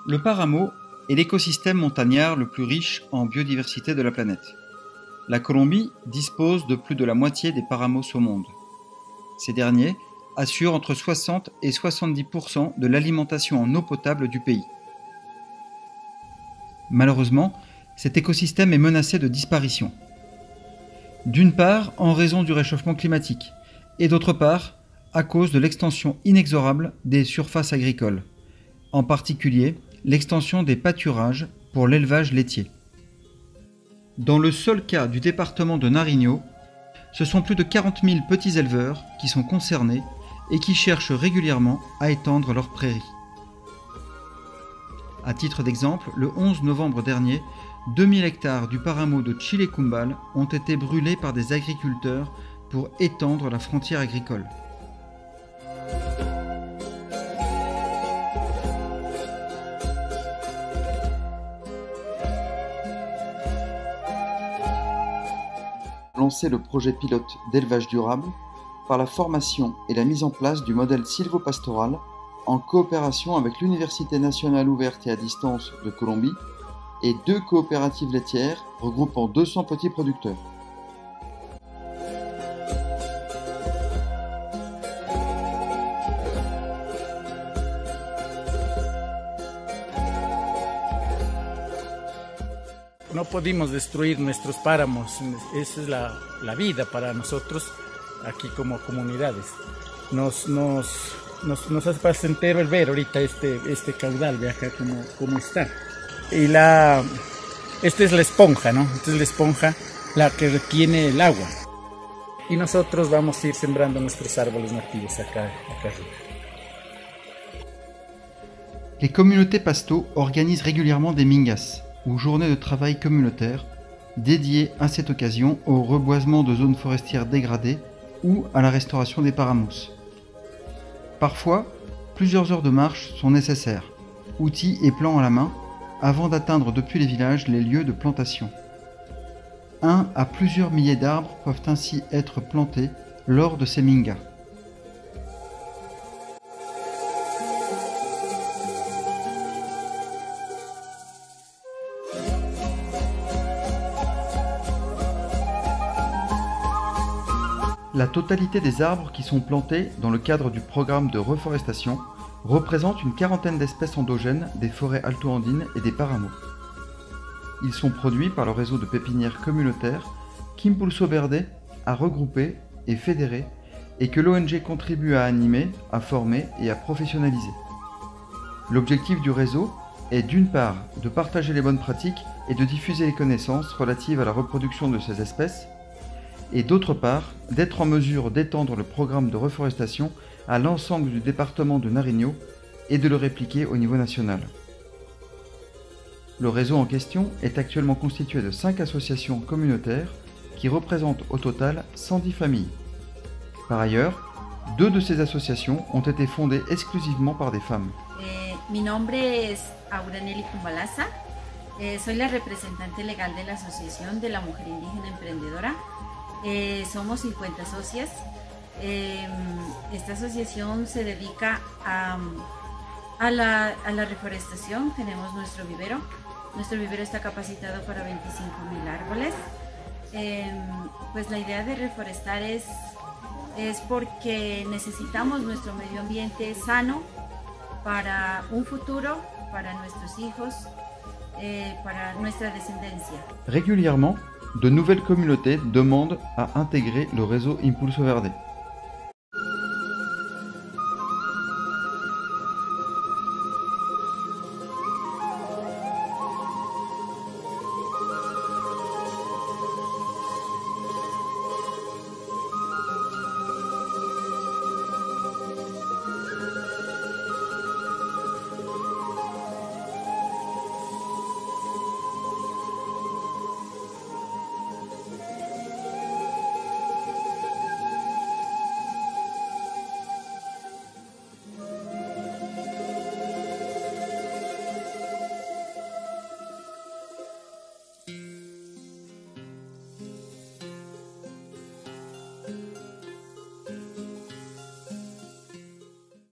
Le Páramo est l'écosystème montagnard le plus riche en biodiversité de la planète. La Colombie dispose de plus de la moitié des paramos au monde. Ces derniers assurent entre 60 et 70% de l'alimentation en eau potable du pays. Malheureusement, cet écosystème est menacé de disparition. D'une part, en raison du réchauffement climatique, et d'autre part, à cause de l'extension inexorable des surfaces agricoles, en particulier l'extension des pâturages pour l'élevage laitier. Dans le seul cas du département de Nariño, ce sont plus de 40 000 petits éleveurs qui sont concernés et qui cherchent régulièrement à étendre leurs prairies. À titre d'exemple, le 11 novembre dernier, 2000 hectares du Páramo de Chilecumbal ont été brûlés par des agriculteurs pour étendre la frontière agricole. Lancer le projet pilote d'élevage durable par la formation et la mise en place du modèle sylvopastoral en coopération avec l'Université nationale ouverte et à distance de Colombie et 2 coopératives laitières regroupant 200 petits producteurs. No pudimos destruir nuestros páramos, esa es la vida para nosotros aquí como comunidades. Nos hace placentero el ver ahorita este caudal de acá como está. Y esta es la esponja, ¿no? Esta es la esponja la que retiene el agua. Y nosotros vamos a ir sembrando nuestros árboles nativos acá arriba. Les communautés pasto organisent régulièrement des mingas, ou journées de travail communautaires, dédiées à cette occasion au reboisement de zones forestières dégradées ou à la restauration des paramos. Parfois, plusieurs heures de marche sont nécessaires, outils et plans à la main, avant d'atteindre depuis les villages les lieux de plantation. 1 à plusieurs milliers d'arbres peuvent ainsi être plantés lors de ces mingas. La totalité des arbres qui sont plantés dans le cadre du programme de reforestation représente une quarantaine d'espèces endogènes des forêts alto-andines et des paramos. Ils sont produits par le réseau de pépinières communautaires qu'Impulso Verde a regroupé et fédéré et que l'ONG contribue à animer, à former et à professionnaliser. L'objectif du réseau est d'une part de partager les bonnes pratiques et de diffuser les connaissances relatives à la reproduction de ces espèces, et d'autre part d'être en mesure d'étendre le programme de reforestation à l'ensemble du département de Nariño et de le répliquer au niveau national. Le réseau en question est actuellement constitué de 5 associations communautaires qui représentent au total 110 familles. Par ailleurs, 2 de ces associations ont été fondées exclusivement par des femmes. Mi nombre es Auraneli Cumbalaza. Soy la representante legal de la Asociación de la Mujer Indígena Emprendedora. Somos 50 socias. Esta asociación se dedica a la reforestación. Tenemos nuestro vivero. Nuestro vivero está capacitado para 25.000 árboles. Pues la idea de reforestar es porque necesitamos nuestro medio ambiente sano para un futuro, para nuestros hijos, para nuestra descendencia. Régulièrement, de nouvelles communautés demandent à intégrer le réseau Impulso Verde.